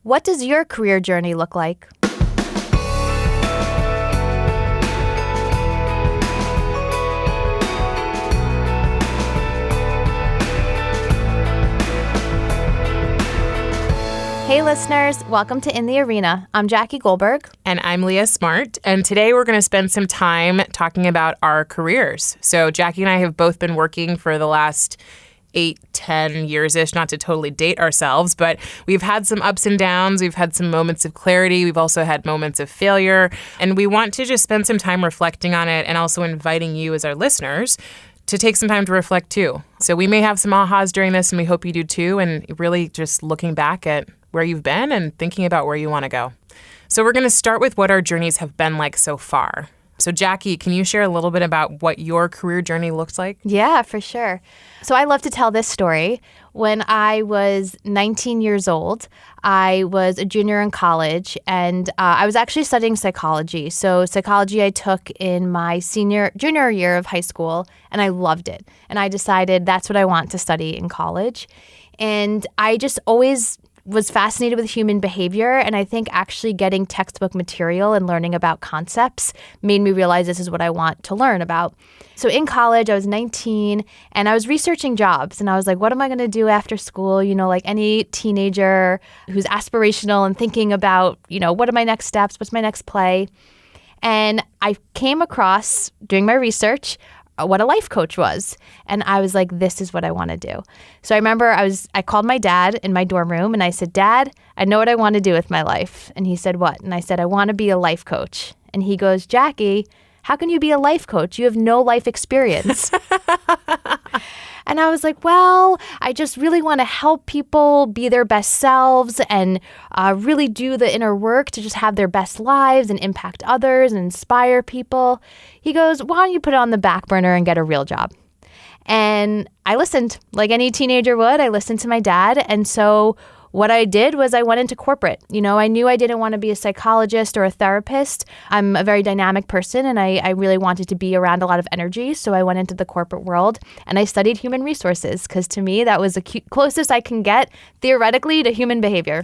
What does your career journey look like? Hey listeners, welcome to In the Arena. I'm Jackie Goldberg. And I'm Leah Smart. And today we're going to spend some time talking about our careers. So Jackie and I have both been working for the last 8-10 years-ish, not to totally date ourselves, but we've had some ups and downs. We've had some moments of clarity. We've also had moments of failure. And we want to just spend some time reflecting on it and also inviting you as our listeners to take some time to reflect too. So we may have some ahas during this, and we hope you do too, and really just looking back at where you've been and thinking about where you want to go. So we're going to start with what our journeys have been like so far. So Jackie, can you share a little bit about what your career journey looks like? Yeah, for sure. So I love to tell this story. When I was 19 years old, I was a junior in college, and I was actually studying psychology. So psychology I took in my junior year of high school, and I loved it. And I decided that's what I want to study in college. And I just always was fascinated with human behavior, and I think actually getting textbook material and learning about concepts made me realize this is what I want to learn about. So in college, I was 19, and I was researching jobs, and I was like, what am I going to do after school? You know, like any teenager who's aspirational and thinking about, you know, what are my next steps? What's my next play? And I came across, doing my research, what a life coach was. And I was like, this is what I want to do. So I remember I called my dad in my dorm room and I said, Dad, I know what I want to do with my life. And he said, what? And I said, I want to be a life coach. And he goes, Jackie, how can you be a life coach? You have no life experience. And I was like, well, I just really want to help people be their best selves and really do the inner work to just have their best lives and impact others and inspire people. He goes, why don't you put it on the back burner and get a real job? And I listened like any teenager would. I listened to my dad. And so what I did was I went into corporate. You know, I knew I didn't want to be a psychologist or a therapist. I'm a very dynamic person, and I really wanted to be around a lot of energy. So I went into the corporate world and I studied human resources because to me, that was the closest I can get theoretically to human behavior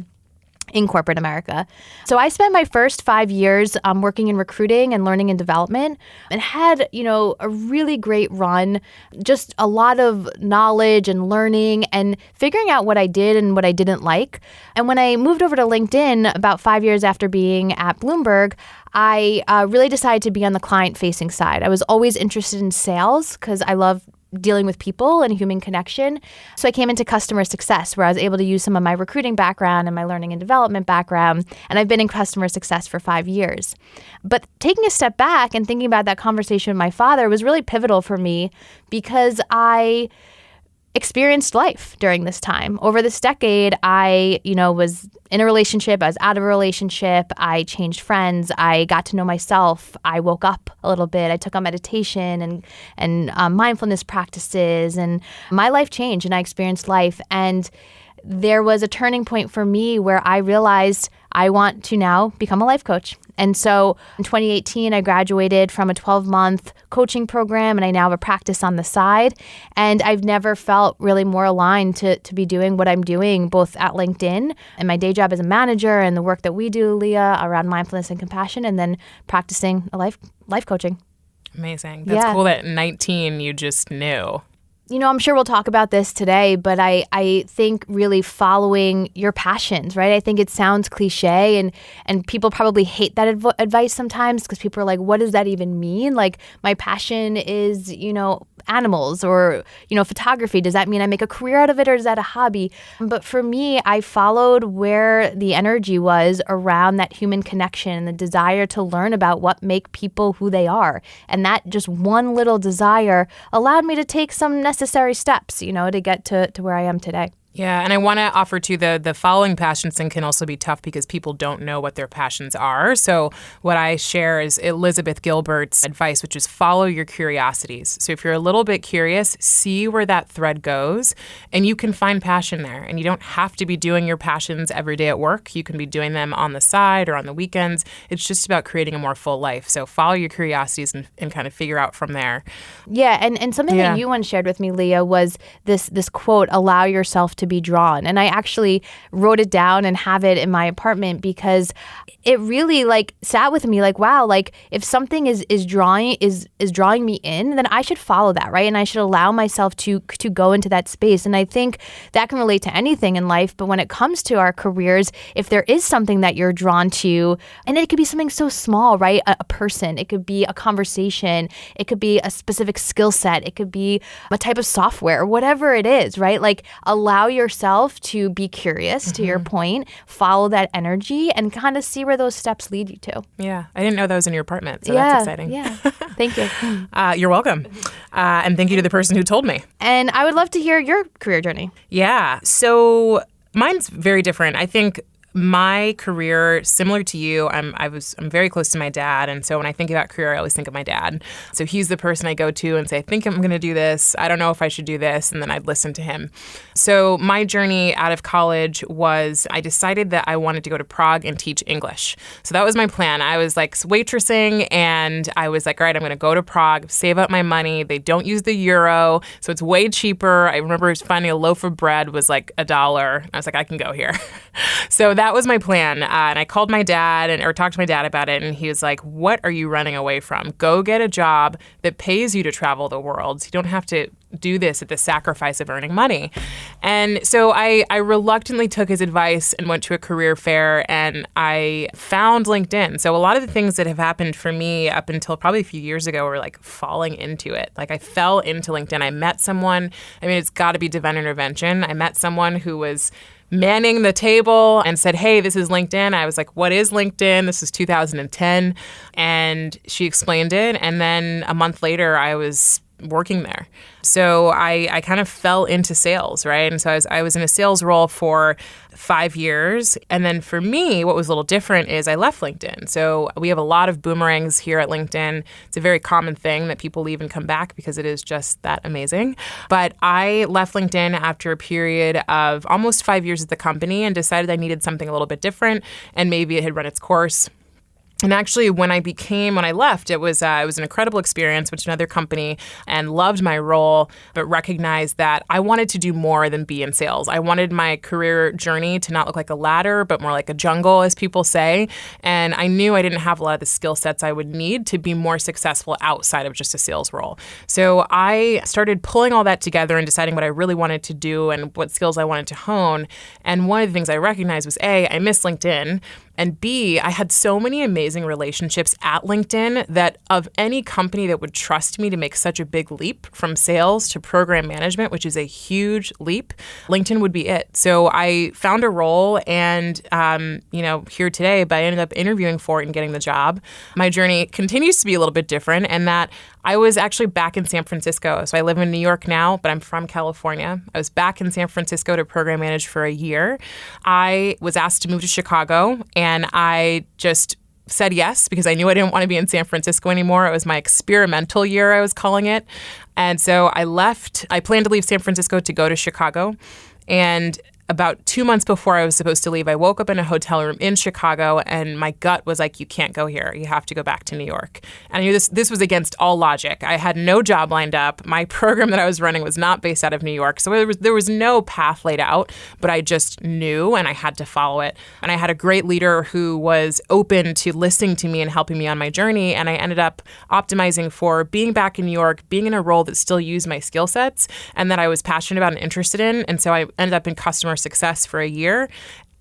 in corporate America. So I spent my first 5 years working in recruiting and learning and development and had, you know, a really great run, just a lot of knowledge and learning and figuring out what I did and what I didn't like. And when I moved over to LinkedIn about 5 years after being at Bloomberg, I really decided to be on the client-facing side. I was always interested in sales because I love dealing with people and human connection. So I came into customer success where I was able to use some of my recruiting background and my learning and development background. And I've been in customer success for 5 years. But taking a step back and thinking about that conversation with my father was really pivotal for me because I experienced life during this time. Over this decade, I, was in a relationship, I was out of a relationship, I changed friends, I got to know myself, I woke up a little bit, I took on meditation and mindfulness practices, and my life changed and I experienced life. And there was a turning point for me where I realized I want to now become a life coach. And so in 2018, I graduated from a 12-month coaching program, and I now have a practice on the side. And I've never felt really more aligned to be doing what I'm doing, both at LinkedIn and my day job as a manager and the work that we do, Leah, around mindfulness and compassion, and then practicing a life coaching. Amazing. That's cool that at 19 you just knew. I'm sure we'll talk about this today, but I think really following your passions, right? I think it sounds cliche and people probably hate that advice sometimes because people are like, what does that even mean? Like, my passion is, animals or, photography. Does that mean I make a career out of it, or is that a hobby? But for me, I followed where the energy was around that human connection and the desire to learn about what make people who they are. And that just one little desire allowed me to take some necessary steps, to get to where I am today. Yeah, and I want to offer too, the following passions thing can also be tough because people don't know what their passions are. So what I share is Elizabeth Gilbert's advice, which is follow your curiosities. So if you're a little bit curious, see where that thread goes, and you can find passion there. And you don't have to be doing your passions every day at work. You can be doing them on the side or on the weekends. It's just about creating a more full life. So follow your curiosities and kind of figure out from there. Yeah, and something that you once shared with me, Leah, was this quote, allow yourself to be drawn. And I actually wrote it down and have it in my apartment because it really like sat with me like, wow, like if something is drawing me in, then I should follow that, right? And I should allow myself to go into that space. And I think that can relate to anything in life. But when it comes to our careers, if there is something that you're drawn to, and it could be something so small, right? A person, it could be a conversation, it could be a specific skill set, it could be a type of software, or whatever it is, right? Like allow yourself to be curious, to your point, follow that energy and kind of see where those steps lead you to. Yeah. I didn't know that was in your apartment. So that's exciting. Yeah. Thank you. You're welcome. And thank you to the person who told me. And I would love to hear your career journey. Yeah. So mine's very different. I think my career, similar to you, I'm very close to my dad. And so when I think about career, I always think of my dad. So he's the person I go to and say, I think I'm going to do this. I don't know if I should do this. And then I'd listen to him. So my journey out of college was I decided that I wanted to go to Prague and teach English. So that was my plan. I was like waitressing and I was like, all right, I'm going to go to Prague, save up my money. They don't use the euro. So it's way cheaper. I remember finding a loaf of bread was like $1. I was like, I can go here. So that was my plan. And I called my dad or talked to my dad about it. And he was like, what are you running away from? Go get a job that pays you to travel the world. You don't have to do this at the sacrifice of earning money. And so I reluctantly took his advice and went to a career fair and I found LinkedIn. So a lot of the things that have happened for me up until probably a few years ago were like falling into it. Like I fell into LinkedIn. I met someone, I mean, it's got to be divine intervention. I met someone who was manning the table and said, hey, this is LinkedIn. I was like, what is LinkedIn? This is 2010. And she explained it. And then a month later, I was working there. So I kind of fell into sales, right? And so I was in a sales role for 5 years. And then for me, what was a little different is I left LinkedIn. So we have a lot of boomerangs here at LinkedIn. It's a very common thing that people leave and come back because it is just that amazing. But I left LinkedIn after a period of almost 5 years at the company and decided I needed something a little bit different and maybe it had run its course. And actually, when I left, it was an incredible experience, which another company, and loved my role, but recognized that I wanted to do more than be in sales. I wanted my career journey to not look like a ladder, but more like a jungle, as people say. And I knew I didn't have a lot of the skill sets I would need to be more successful outside of just a sales role. So I started pulling all that together and deciding what I really wanted to do and what skills I wanted to hone. And one of the things I recognized was, A, I miss LinkedIn. And B, I had so many amazing relationships at LinkedIn that of any company that would trust me to make such a big leap from sales to program management, which is a huge leap, LinkedIn would be it. So I found a role and, here today, but I ended up interviewing for it and getting the job. My journey continues to be a little bit different in that I was actually back in San Francisco. So I live in New York now, but I'm from California. I was back in San Francisco to program manage for a year. I was asked to move to Chicago, and I just said yes because I knew I didn't want to be in San Francisco anymore. It was my experimental year, I was calling it. And so I left. I planned to leave San Francisco to go to Chicago. And about 2 months before I was supposed to leave, I woke up in a hotel room in Chicago and my gut was like, you can't go here. You have to go back to New York. And I knew this was against all logic. I had no job lined up. My program that I was running was not based out of New York. So there was no path laid out, but I just knew and I had to follow it. And I had a great leader who was open to listening to me and helping me on my journey. And I ended up optimizing for being back in New York, being in a role that still used my skill sets and that I was passionate about and interested in. And so I ended up in customer success for a year.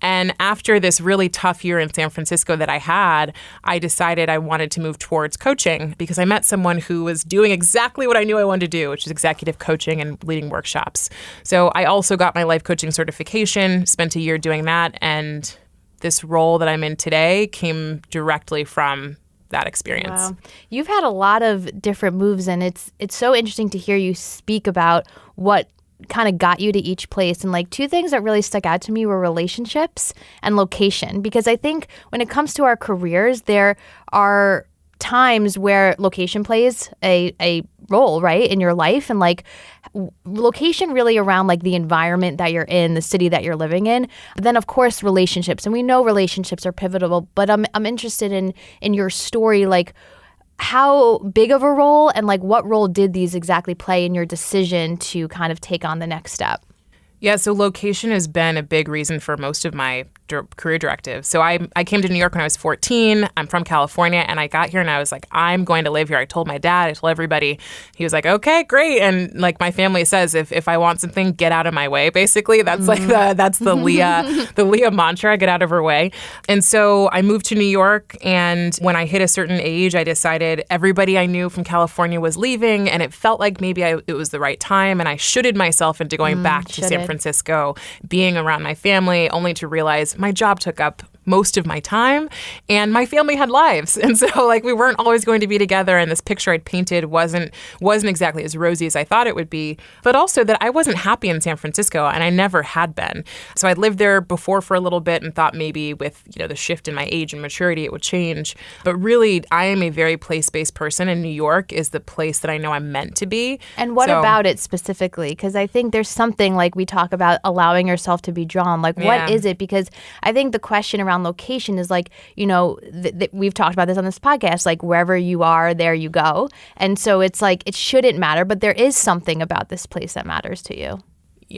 And after this really tough year in San Francisco that I had, I decided I wanted to move towards coaching because I met someone who was doing exactly what I knew I wanted to do, which is executive coaching and leading workshops. So I also got my life coaching certification, spent a year doing that. And this role that I'm in today came directly from that experience. Wow. You've had a lot of different moves, and it's so interesting to hear you speak about what kind of got you to each place. And like two things that really stuck out to me were relationships and location. Because I think when it comes to our careers, there are times where location plays a role, right, in your life. And like location really around like the environment that you're in, the city that you're living in. But then of course relationships. And we know relationships are pivotal, but I'm interested in your story, like how big of a role and like what role did these exactly play in your decision to kind of take on the next step? Yeah, so location has been a big reason for most of my career directives. So I came to New York when I was 14. I'm from California, and I got here and I was like, I'm going to live here. I told my dad, I told everybody. He was like, okay, great. And like my family says, if I want something, get out of my way, basically. That's that's the Leah mantra, get out of her way. And so I moved to New York, and when I hit a certain age, I decided everybody I knew from California was leaving, and it felt like maybe it was the right time, and I shoulded myself into going back to San Francisco, being around my family, only to realize my job took up most of my time and my family had lives. And so like we weren't always going to be together, and this picture I'd painted wasn't exactly as rosy as I thought it would be, but also that I wasn't happy in San Francisco, and I never had been. So I'd lived there before for a little bit and thought maybe with, the shift in my age and maturity it would change. But really, I am a very place-based person, and New York is the place that I know I'm meant to be. And what about it specifically? Because I think there's something like we talk about allowing yourself to be drawn. Like, what is it? Because I think the question around location is like, we've talked about this on this podcast, like wherever you are, there you go. And so it's like, it shouldn't matter, but there is something about this place that matters to you.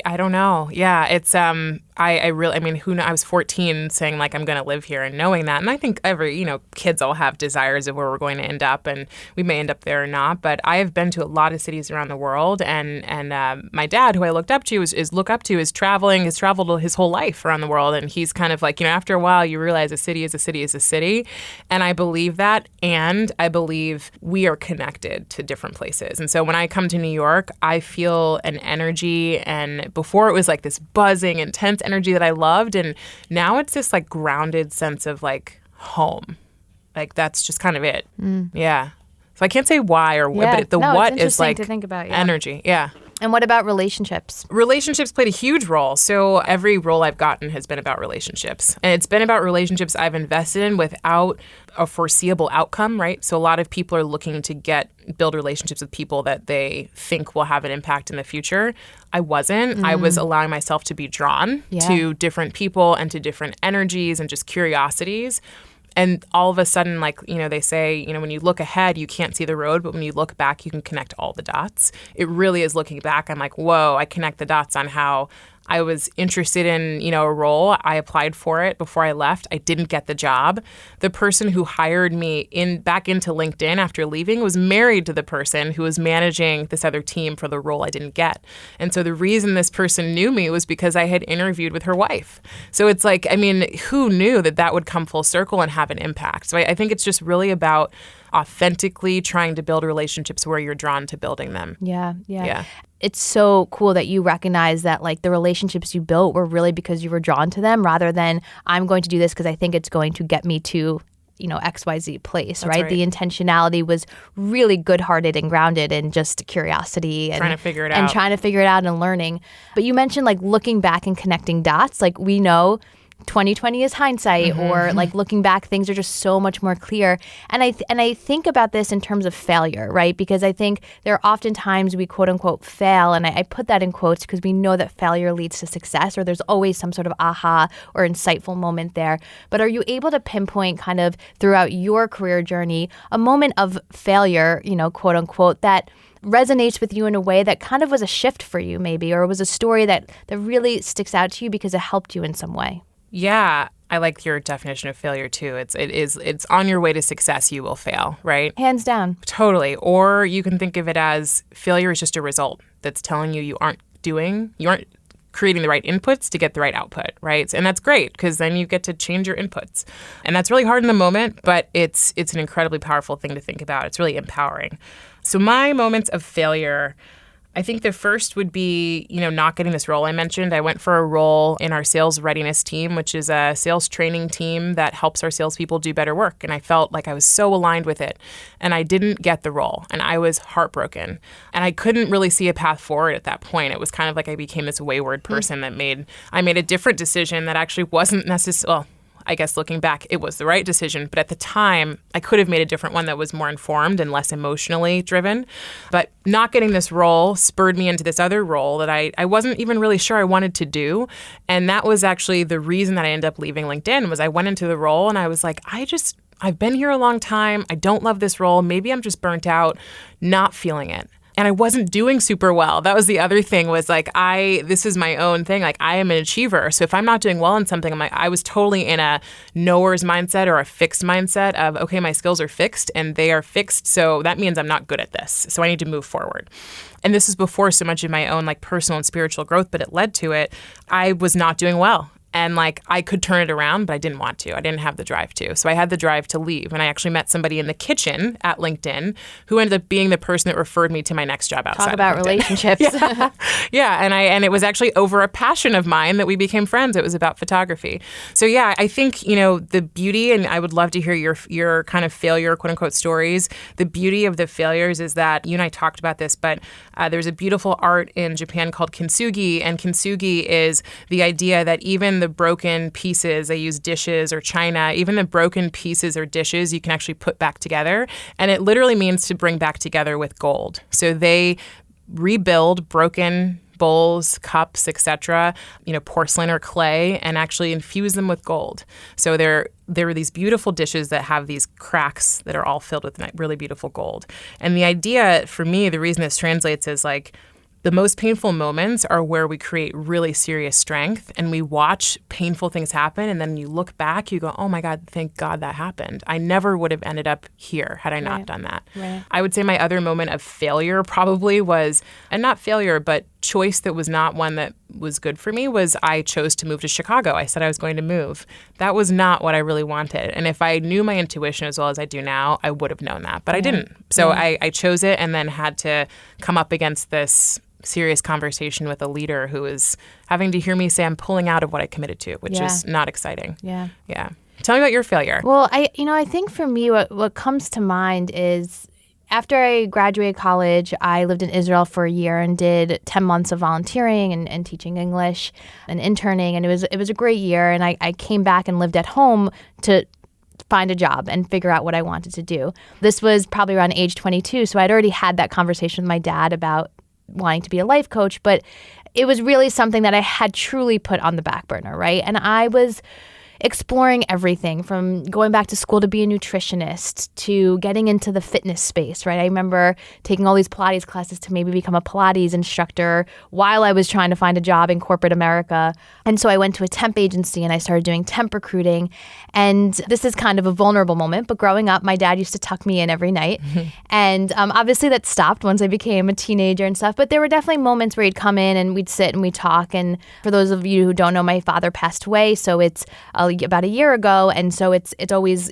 I don't know. Yeah, it's I mean, who knows? I was 14 saying like I'm going to live here and knowing that. And I think kids all have desires of where we're going to end up, and we may end up there or not. But I have been to a lot of cities around the world, and my dad, who I looked up to, is traveling, has traveled his whole life around the world, and he's kind of like, after a while you realize a city is a city is a city, and I believe that, and I believe we are connected to different places. And so when I come to New York, I feel an energy, and before it was like this buzzing, intense energy that I loved, and now it's this like grounded sense of like home. Like that's just kind of it. Yeah. So I can't say why or what, but what is like to think about, energy. Yeah. And what about relationships? Relationships played a huge role. So every role I've gotten has been about relationships. And it's been about relationships I've invested in without a foreseeable outcome, right? So a lot of people are looking to build relationships with people that they think will have an impact in the future. I wasn't. I was allowing myself to be drawn to different people and to different energies and just curiosities. And all of a sudden, like, they say, when you look ahead, you can't see the road, but when you look back, you can connect all the dots. It really is looking back. I'm like, whoa, I connect the dots on how I was interested in, a role. I applied for it before I left. I didn't get the job. The person who hired me back into LinkedIn after leaving was married to the person who was managing this other team for the role I didn't get. And so the reason this person knew me was because I had interviewed with her wife. So it's like, I mean, who knew that would come full circle and have an impact? So I think it's just really about authentically trying to build relationships where you're drawn to building them. Yeah. It's so cool that you recognize that like the relationships you built were really because you were drawn to them rather than I'm going to do this because I think it's going to get me to, XYZ place, right? The intentionality was really good-hearted and grounded in just curiosity and trying to figure it out and learning. But you mentioned like looking back and connecting dots. Like we know 2020 is hindsight, or like looking back, things are just so much more clear. And I think about this in terms of failure, right? Because I think there are often times we quote unquote fail, and I put that in quotes because we know that failure leads to success, or there's always some sort of aha or insightful moment there. But are you able to pinpoint kind of throughout your career journey a moment of failure, quote unquote, that resonates with you in a way that kind of was a shift for you maybe, or was a story that really sticks out to you because it helped you in some way? Yeah, I like your definition of failure too. It's on your way to success, you will fail, right? Hands down. Totally. Or you can think of it as failure is just a result that's telling you aren't creating the right inputs to get the right output, right? And that's great because then you get to change your inputs. And that's really hard in the moment, but it's an incredibly powerful thing to think about. It's really empowering. So my moments of failure, I think the first would be, not getting this role I mentioned. I went for a role in our sales readiness team, which is a sales training team that helps our salespeople do better work. And I felt like I was so aligned with it. And I didn't get the role. And I was heartbroken. And I couldn't really see a path forward at that point. It was kind of like I became this wayward person that I made a different decision that actually wasn't necessarily, well, I guess looking back, it was the right decision. But at the time, I could have made a different one that was more informed and less emotionally driven. But not getting this role spurred me into this other role that I wasn't even really sure I wanted to do. And that was actually the reason that I ended up leaving LinkedIn was I went into the role and I was like, I've been here a long time. I don't love this role. Maybe I'm just burnt out, not feeling it. And I wasn't doing super well. That was the other thing was like, this is my own thing. Like I am an achiever. So if I'm not doing well in something, I'm like, I was totally in a knowers mindset or a fixed mindset of, okay, my skills are fixed and they are fixed. So that means I'm not good at this. So I need to move forward. And this is before so much of my own like personal and spiritual growth, but it led to it. I was not doing well. And like I could turn it around, but I didn't want to. I didn't have the drive to. So I had the drive to leave. And I actually met somebody in the kitchen at LinkedIn who ended up being the person that referred me to my next job outside. Talk about relationships. Yeah. And it was actually over a passion of mine that we became friends. It was about photography. So yeah, I think, the beauty, and I would love to hear your kind of failure, quote unquote, stories. The beauty of the failures is that you and I talked about this, but there's a beautiful art in Japan called kintsugi. And kintsugi is the idea that even the broken pieces, they use dishes or china, even the broken pieces or dishes you can actually put back together. And it literally means to bring back together with gold. So they rebuild broken bowls, cups, etc., porcelain or clay, and actually infuse them with gold. So there were these beautiful dishes that have these cracks that are all filled with really beautiful gold. And the idea for me, the reason this translates is like, the most painful moments are where we create really serious strength and we watch painful things happen. And then you look back, you go, oh my God, thank God that happened. I never would have ended up here had I not done that. Right. I would say my other moment of failure probably was, and not failure, but choice that was not one that was good for me was I chose to move to Chicago. I said I was going to move. That was not what I really wanted. And if I knew my intuition as well as I do now, I would have known that. But I didn't. So I chose it and then had to come up against this serious conversation with a leader who is having to hear me say I'm pulling out of what I committed to, which is not exciting. Yeah. Tell me about your failure. Well, I think for me, what comes to mind is after I graduated college, I lived in Israel for a year and did 10 months of volunteering and teaching English and interning. And it was a great year. And I came back and lived at home to find a job and figure out what I wanted to do. This was probably around age 22. So I'd already had that conversation with my dad about wanting to be a life coach, but it was really something that I had truly put on the back burner, right? And I was exploring everything from going back to school to be a nutritionist to getting into the fitness space, right? I remember taking all these Pilates classes to maybe become a Pilates instructor while I was trying to find a job in corporate America. And so I went to a temp agency and I started doing temp recruiting. And this is kind of a vulnerable moment, but growing up, my dad used to tuck me in every night. And obviously that stopped once I became a teenager and stuff. But there were definitely moments where he'd come in and we'd sit and we'd talk. And for those of you who don't know, my father passed away. So it's about a year ago. And so it's always,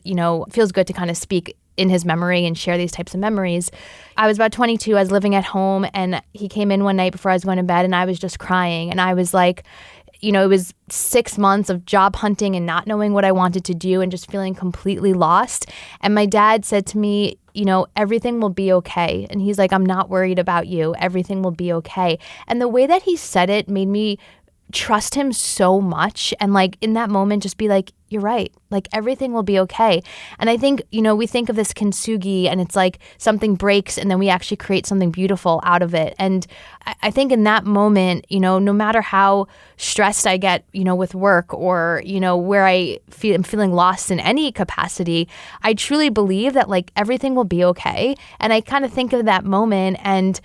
feels good to kind of speak in his memory and share these types of memories. I was about 22. I was living at home and he came in one night before I was going to bed and I was just crying. And I was like, it was 6 months of job hunting and not knowing what I wanted to do and just feeling completely lost. And my dad said to me, everything will be okay. And he's like, I'm not worried about you. Everything will be okay. And the way that he said it made me trust him so much. And like in that moment, just be like, you're right. Like everything will be okay. And I think, we think of this kintsugi and it's like something breaks and then we actually create something beautiful out of it. And I think in that moment, no matter how stressed I get, with work or, where I'm feeling lost in any capacity, I truly believe that like everything will be okay. And I kind of think of that moment and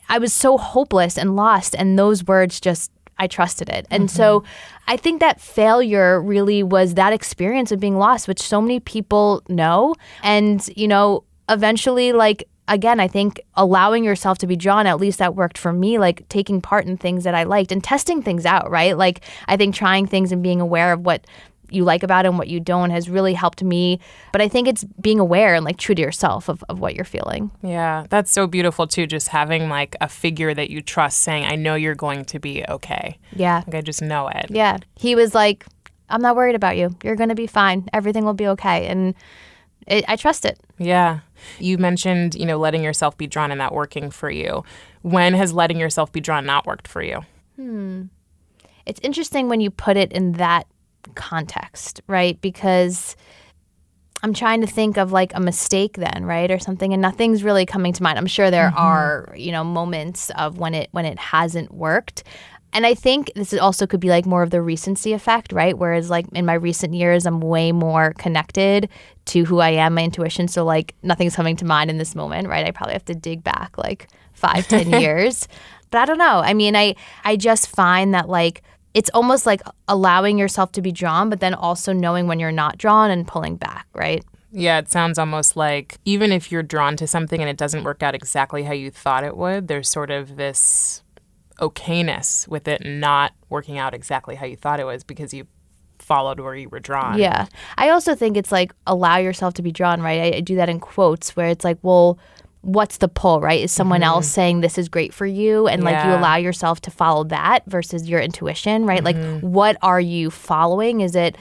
I was so hopeless and lost. And those words I trusted it. And so I think that failure really was that experience of being lost, which so many people know. And, eventually, like, again, I think allowing yourself to be drawn, at least that worked for me, like taking part in things that I liked and testing things out, right? Like, I think trying things and being aware of what you like about it and what you don't has really helped me. But I think it's being aware and like true to yourself of what you're feeling. Yeah, that's so beautiful too. Just having like a figure that you trust saying, I know you're going to be okay. Yeah. Like I just know it. Yeah. He was like, I'm not worried about you. You're going to be fine. Everything will be okay. And I trust it. Yeah. You mentioned, letting yourself be drawn and that working for you. When has letting yourself be drawn not worked for you? It's interesting when you put it in that context, right? Because I'm trying to think of like a mistake then, right? Or something, and nothing's really coming to mind. I'm sure there are, moments of when it hasn't worked. And I think this also could be like more of the recency effect, right? Whereas like in my recent years, I'm way more connected to who I am, my intuition. So like nothing's coming to mind in this moment, right? I probably have to dig back like 5-10 years. But I don't know. I mean, I just find that like it's almost like allowing yourself to be drawn, but then also knowing when you're not drawn and pulling back, right? Yeah, it sounds almost like even if you're drawn to something and it doesn't work out exactly how you thought it would, there's sort of this okayness with it not working out exactly how you thought it was because you followed where you were drawn. Yeah. I also think it's like allow yourself to be drawn, right? I do that in quotes where it's like, well, what's the pull, right? Is someone else saying this is great for you? And like you allow yourself to follow that versus your intuition, right? Like what are you following? Is it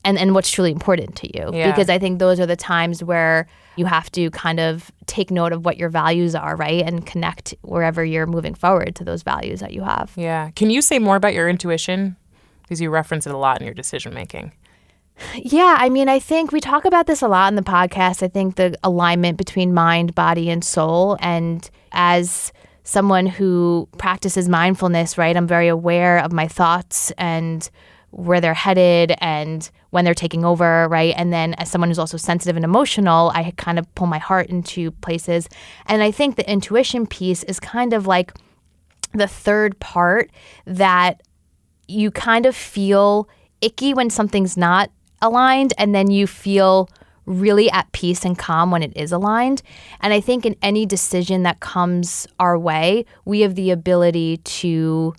and what's truly important to you? Yeah. Because I think those are the times where you have to kind of take note of what your values are, right? And connect wherever you're moving forward to those values that you have. Yeah. Can you say more about your intuition? Because you reference it a lot in your decision making. Yeah, I mean, I think we talk about this a lot in the podcast. I think the alignment between mind, body, and soul. And as someone who practices mindfulness, right, I'm very aware of my thoughts and where they're headed and when they're taking over, right? And then as someone who's also sensitive and emotional, I kind of pull my heart into places. And I think the intuition piece is kind of like the third part that you kind of feel icky when something's not aligned, and then you feel really at peace and calm when it is aligned. And I think in any decision that comes our way, we have the ability to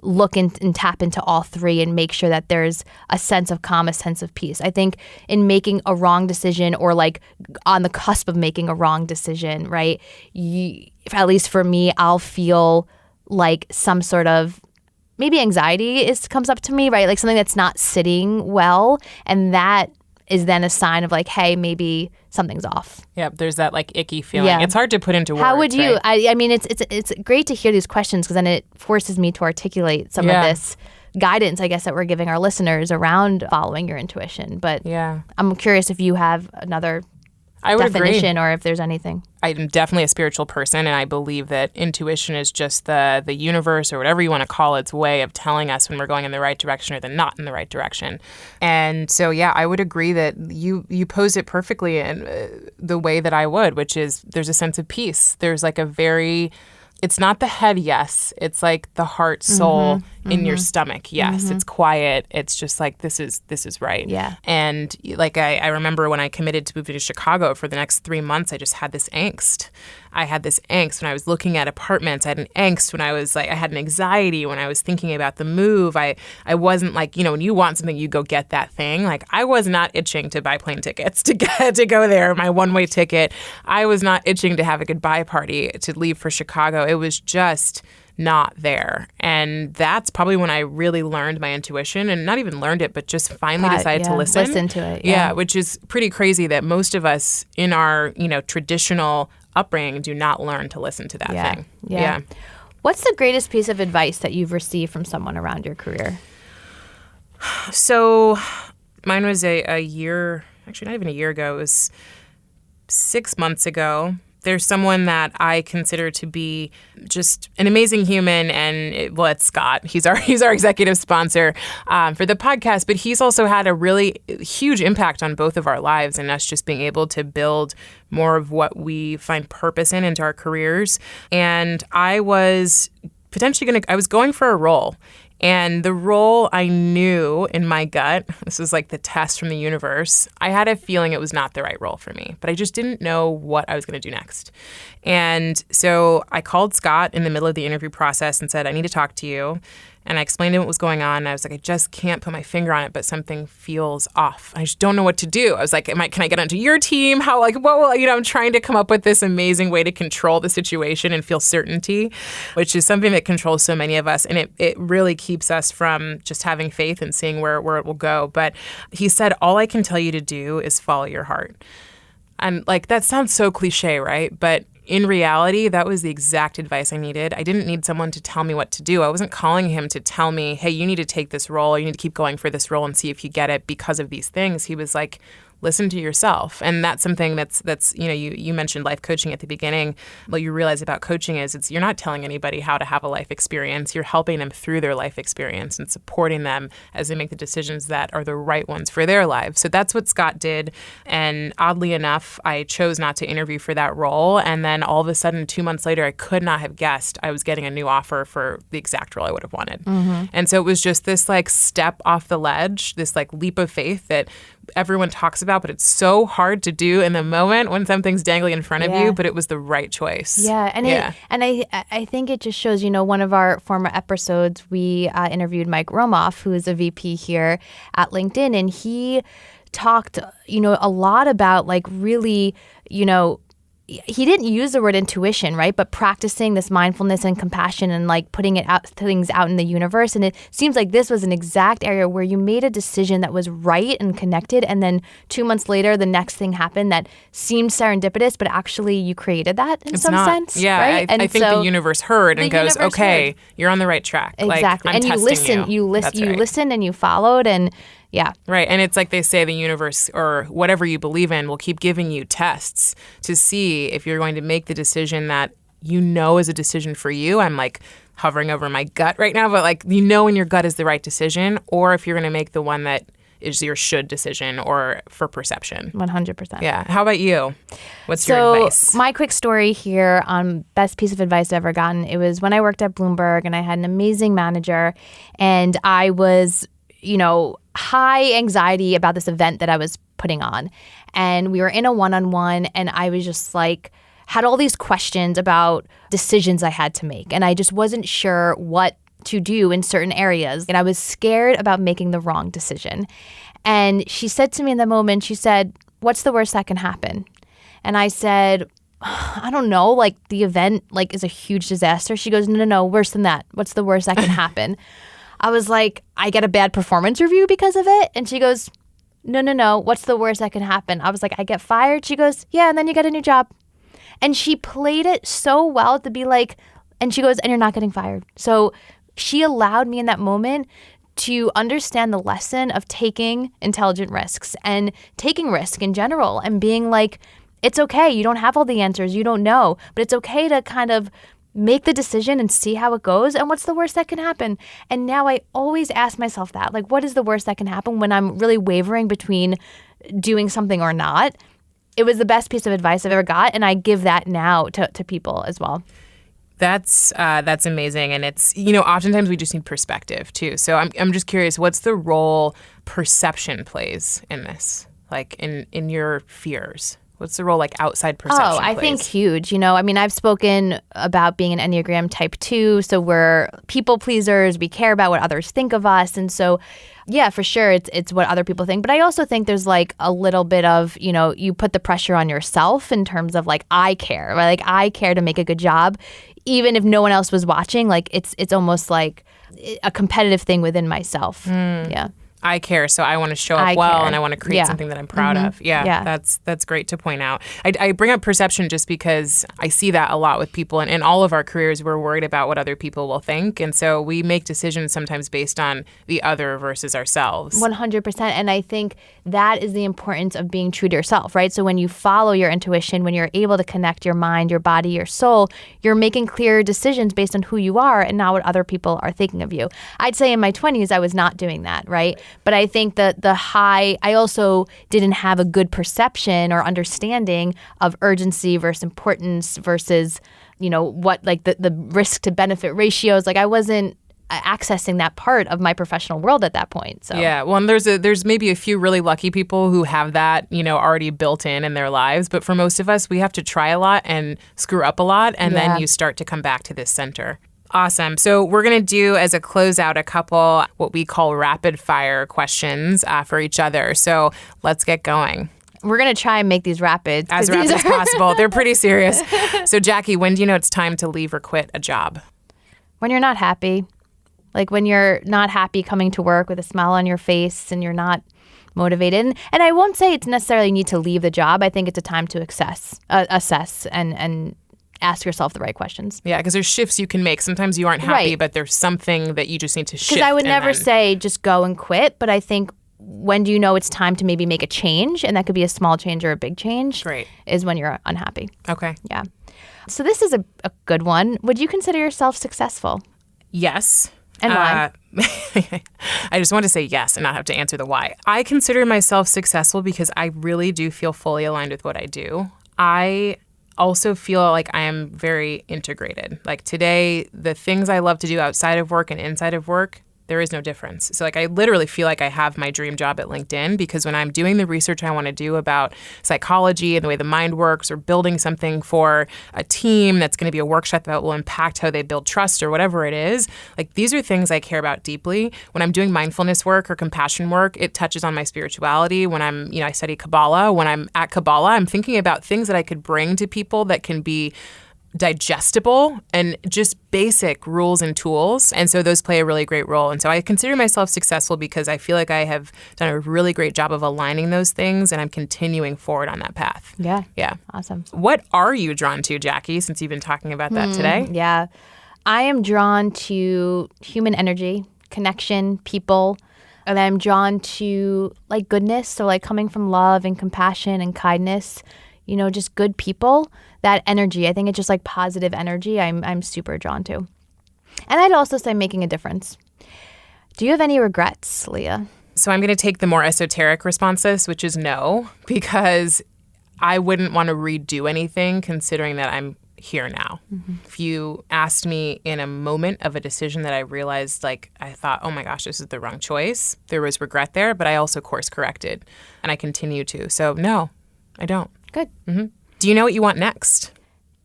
look and tap into all three and make sure that there's a sense of calm, a sense of peace. I think in making a wrong decision or like on the cusp of making a wrong decision, right? At least for me, I'll feel like some sort of maybe anxiety comes up to me, right? Like something that's not sitting well. And that is then a sign of like, hey, maybe something's off. Yeah, there's that like icky feeling. Yeah. It's hard to put into words. How would you? Right? I mean, it's great to hear these questions because then it forces me to articulate some of this guidance, I guess, that we're giving our listeners around following your intuition. But I'm curious if you have another definition or if there's anything. I'm definitely a spiritual person, and I believe that intuition is just the universe or whatever you want to call its way of telling us when we're going in the right direction or then not in the right direction. And so, yeah, I would agree that you posed it perfectly in the way that I would, which is there's a sense of peace. There's like it's not the head, yes. It's like the heart, soul in your stomach, yes. It's quiet. It's just like, this is right. Yeah. And like I remember when I committed to moving to Chicago for the next 3 months, I just had this angst. I had this angst when I was looking at apartments. I had an angst when I was like, I had an anxiety when I was thinking about the move. I wasn't like, when you want something, you go get that thing. Like I was not itching to buy plane tickets to go there, my one-way ticket. I was not itching to have a goodbye party to leave for Chicago. It was just not there. And that's probably when I really learned my intuition, and not even learned it, but just finally decided to listen. Listen to it. Yeah, which is pretty crazy that most of us in our, traditional upbringing do not learn to listen to that thing. Yeah. What's the greatest piece of advice that you've received from someone around your career? So mine was a year, actually not even a year ago. It was 6 months ago. There's someone that I consider to be just an amazing human, and it's Scott. He's our executive sponsor for the podcast, but he's also had a really huge impact on both of our lives and us just being able to build more of what we find purpose in into our careers. And I was I was going for a role. And the role I knew in my gut, this was like the test from the universe, I had a feeling it was not the right role for me, but I just didn't know what I was going to do next. And so I called Scott in the middle of the interview process and said, I need to talk to you. And I explained to him what was going on. And I was like, I just can't put my finger on it, but something feels off. I just don't know what to do. I was like, can I get onto your team? How, like, what will, I'm trying to come up with this amazing way to control the situation and feel certainty, which is something that controls so many of us. And it really keeps us from just having faith and seeing where it will go. But he said, all I can tell you to do is follow your heart. And like, that sounds so cliche, right? But in reality, that was the exact advice I needed. I didn't need someone to tell me what to do. I wasn't calling him to tell me, hey, you need to take this role, or you need to keep going for this role and see if you get it because of these things. He was like, listen to yourself. And that's something that's you mentioned life coaching at the beginning. What you realize about coaching is you're not telling anybody how to have a life experience. You're helping them through their life experience and supporting them as they make the decisions that are the right ones for their lives. So that's what Scott did. And oddly enough, I chose not to interview for that role. And then all of a sudden, 2 months later, I could not have guessed I was getting a new offer for the exact role I would have wanted. And so it was just this like step off the ledge, this like leap of faith that everyone talks about, but it's so hard to do in the moment when something's dangling in front of you, but it was the right choice. Yeah. And I think it just shows, one of our former episodes, we interviewed Mike Romoff, who is a VP here at LinkedIn, and he talked, a lot about like really, he didn't use the word intuition, right? But practicing this mindfulness and compassion and like putting things out in the universe. And it seems like this was an exact area where you made a decision that was right and connected. And then 2 months later, the next thing happened that seemed serendipitous, but actually you created that in some sense. Yeah, right? I think the universe heard and goes, okay, you're on the right track. Exactly. Like, I'm testing you listened and you followed and yeah. Right. And it's like they say the universe or whatever you believe in will keep giving you tests to see if you're going to make the decision that is a decision for you. I'm like hovering over my gut right now, but like when your gut is the right decision, or if you're going to make the one that is your should decision or for perception. 100%. Yeah. How about you? What's your advice? So my quick story here on best piece of advice I've ever gotten, it was when I worked at Bloomberg and I had an amazing manager and I was, high anxiety about this event that I was putting on. And we were in a one-on-one and I was just like, had all these questions about decisions I had to make. And I just wasn't sure what to do in certain areas. And I was scared about making the wrong decision. And she said to me in the moment, she said, "What's the worst that can happen?" And I said, "I don't know, like the event like is a huge disaster." She goes, No, worse than that. What's the worst that can happen? I was like, "I get a bad performance review because of it?" And she goes, No. What's the worst that can happen? I was like, "I get fired?" She goes, "Yeah, and then you get a new job." And she played it so well to be like, and she goes, "And you're not getting fired." So she allowed me in that moment to understand the lesson of taking intelligent risks and taking risk in general and being like, it's okay. You don't have all the answers. You don't know, but it's okay to kind of make the decision and see how it goes. And what's the worst that can happen? And now I always ask myself that, like, what is the worst that can happen when I'm really wavering between doing something or not? It was the best piece of advice I've ever got. And I give that now to people as well. That's amazing. And it's, oftentimes we just need perspective too. So I'm just curious, what's the role perception plays in this? Like in your fears? What's the role like outside perception I think huge. I've spoken about being an Enneagram type 2. So we're people pleasers. We care about what others think of us. And so, yeah, for sure, it's what other people think. But I also think there's like a little bit of, you put the pressure on yourself in terms of like, I care. Right? Like I care to make a good job. Even if no one else was watching, like it's almost like a competitive thing within myself. Yeah. I care, so I want to show up well, and I want to create something that I'm proud of. Yeah, that's great to point out. I bring up perception just because I see that a lot with people, and in all of our careers, we're worried about what other people will think, and so we make decisions sometimes based on the other versus ourselves. 100%, and I think that is the importance of being true to yourself, right? So when you follow your intuition, when you're able to connect your mind, your body, your soul, you're making clear decisions based on who you are and not what other people are thinking of you. I'd say in my 20s, I was not doing that, right? But I think that I also didn't have a good perception or understanding of urgency versus importance versus, what like the risk to benefit ratios. Like I wasn't accessing that part of my professional world at that point. So yeah, well, and there's maybe a few really lucky people who have that, already built in their lives. But for most of us, we have to try a lot and screw up a lot, and then you start to come back to this center. Awesome. So we're going to do, as a closeout, a couple what we call rapid fire questions for each other. So let's get going. We're going to try and make these rapid. As rapid as possible. They're pretty serious. So Jackie, when do you know it's time to leave or quit a job? When you're not happy. Like when you're not happy coming to work with a smile on your face and you're not motivated. And I won't say it's necessarily need to leave the job. I think it's a time to assess and ask yourself the right questions. Yeah, because there's shifts you can make. Sometimes you aren't happy, but there's something that you just need to shift. Because I would never say just go and quit, but I think when do you know it's time to maybe make a change? And that could be a small change or a big change. Great. Is when you're unhappy. Okay. Yeah. So this is a good one. Would you consider yourself successful? Yes. And why? I just want to say yes and not have to answer the why. I consider myself successful because I really do feel fully aligned with what I do. I also feel like I am very integrated. Like today, the things I love to do outside of work and inside of work, there is no difference. So like I literally feel like I have my dream job at LinkedIn because when I'm doing the research I want to do about psychology and the way the mind works, or building something for a team that's going to be a workshop that will impact how they build trust or whatever it is, like these are things I care about deeply. When I'm doing mindfulness work or compassion work, it touches on my spirituality. When I study Kabbalah, when I'm at Kabbalah, I'm thinking about things that I could bring to people that can be digestible and just basic rules and tools. And so those play a really great role. And so I consider myself successful because I feel like I have done a really great job of aligning those things, and I'm continuing forward on that path. Yeah. Yeah. Awesome. What are you drawn to, Jackie, since you've been talking about that today? Yeah. I am drawn to human energy, connection, people, and I'm drawn to like goodness. So like coming from love and compassion and kindness, just good people. That energy, I think it's just like positive energy I'm super drawn to. And I'd also say making a difference. Do you have any regrets, Leah? So I'm going to take the more esoteric response to this, which is no, because I wouldn't want to redo anything considering that I'm here now. Mm-hmm. If you asked me in a moment of a decision that I realized, like, I thought, oh my gosh, this is the wrong choice, there was regret there, but I also course corrected and I continue to. So no, I don't. Good. Mm-hmm. Do you know what you want next?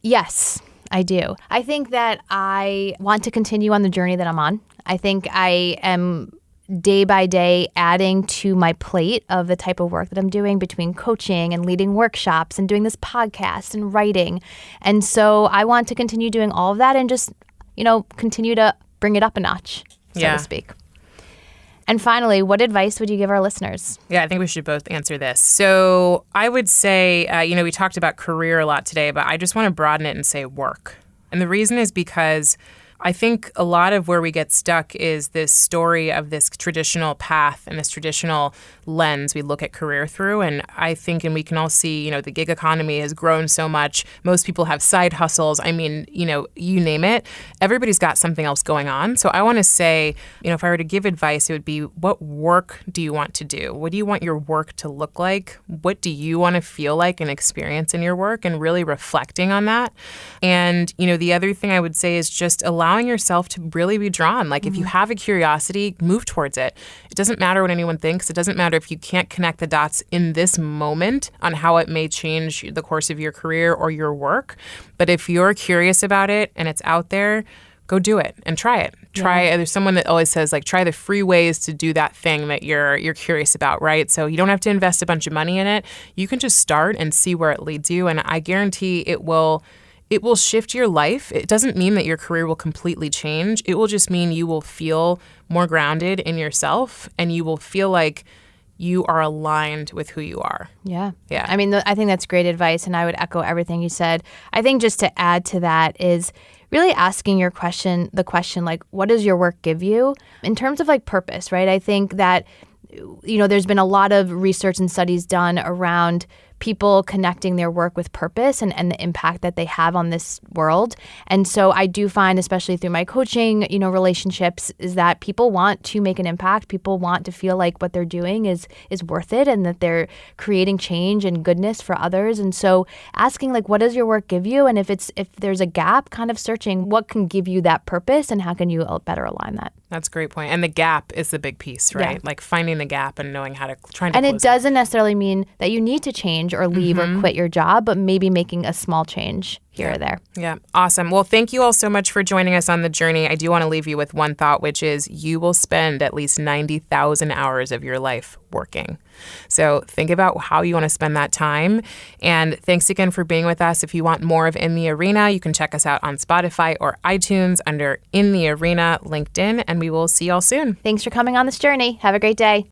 Yes, I do. I think that I want to continue on the journey that I'm on. I think I am day by day adding to my plate of the type of work that I'm doing between coaching and leading workshops and doing this podcast and writing. And so I want to continue doing all of that and just, continue to bring it up a notch, so to speak. And finally, what advice would you give our listeners? Yeah, I think we should both answer this. So I would say, we talked about career a lot today, but I just want to broaden it and say work. And the reason is because I think a lot of where we get stuck is this story of this traditional path and this traditional lens we look at career through. And I think, and we can all see, the gig economy has grown so much. Most people have side hustles. I mean, you name it. Everybody's got something else going on. So I want to say, if I were to give advice, it would be, what work do you want to do? What do you want your work to look like? What do you want to feel like and experience in your work, and really reflecting on that? And, the other thing I would say is just allowing yourself to really be drawn. Like if you have a curiosity, move towards it. It doesn't matter what anyone thinks. It doesn't matter if you can't connect the dots in this moment on how it may change the course of your career or your work. But if you're curious about it and it's out there, go do it and try it. There's someone that always says, like, try the free ways to do that thing that you're curious about, right? So you don't have to invest a bunch of money in it. You can just start and see where it leads you. And I guarantee it will shift your life. It doesn't mean that your career will completely change. It will just mean you will feel more grounded in yourself, and you will feel like you are aligned with who you are. Yeah. Yeah. I mean, I think that's great advice, and I would echo everything you said. I think just to add to that is really asking the question, like, what does your work give you in terms of like purpose, right? I think that, there's been a lot of research and studies done around people connecting their work with purpose and the impact that they have on this world. And so I do find, especially through my coaching, relationships, is that people want to make an impact. People want to feel like what they're doing is worth it, and that they're creating change and goodness for others. And so asking, like, what does your work give you? And if there's a gap, kind of searching what can give you that purpose and how can you better align that. That's a great point. And the gap is the big piece, right? Yeah. Like finding the gap and knowing how to try to And close it doesn't necessarily mean that you need to change or leave or quit your job, but maybe making a small change here or there. Yeah. Awesome. Well, thank you all so much for joining us on the journey. I do want to leave you with one thought, which is you will spend at least 90,000 hours of your life working. So think about how you want to spend that time. And thanks again for being with us. If you want more of In the Arena, you can check us out on Spotify or iTunes under In the Arena, LinkedIn, and we will see y'all soon. Thanks for coming on this journey. Have a great day.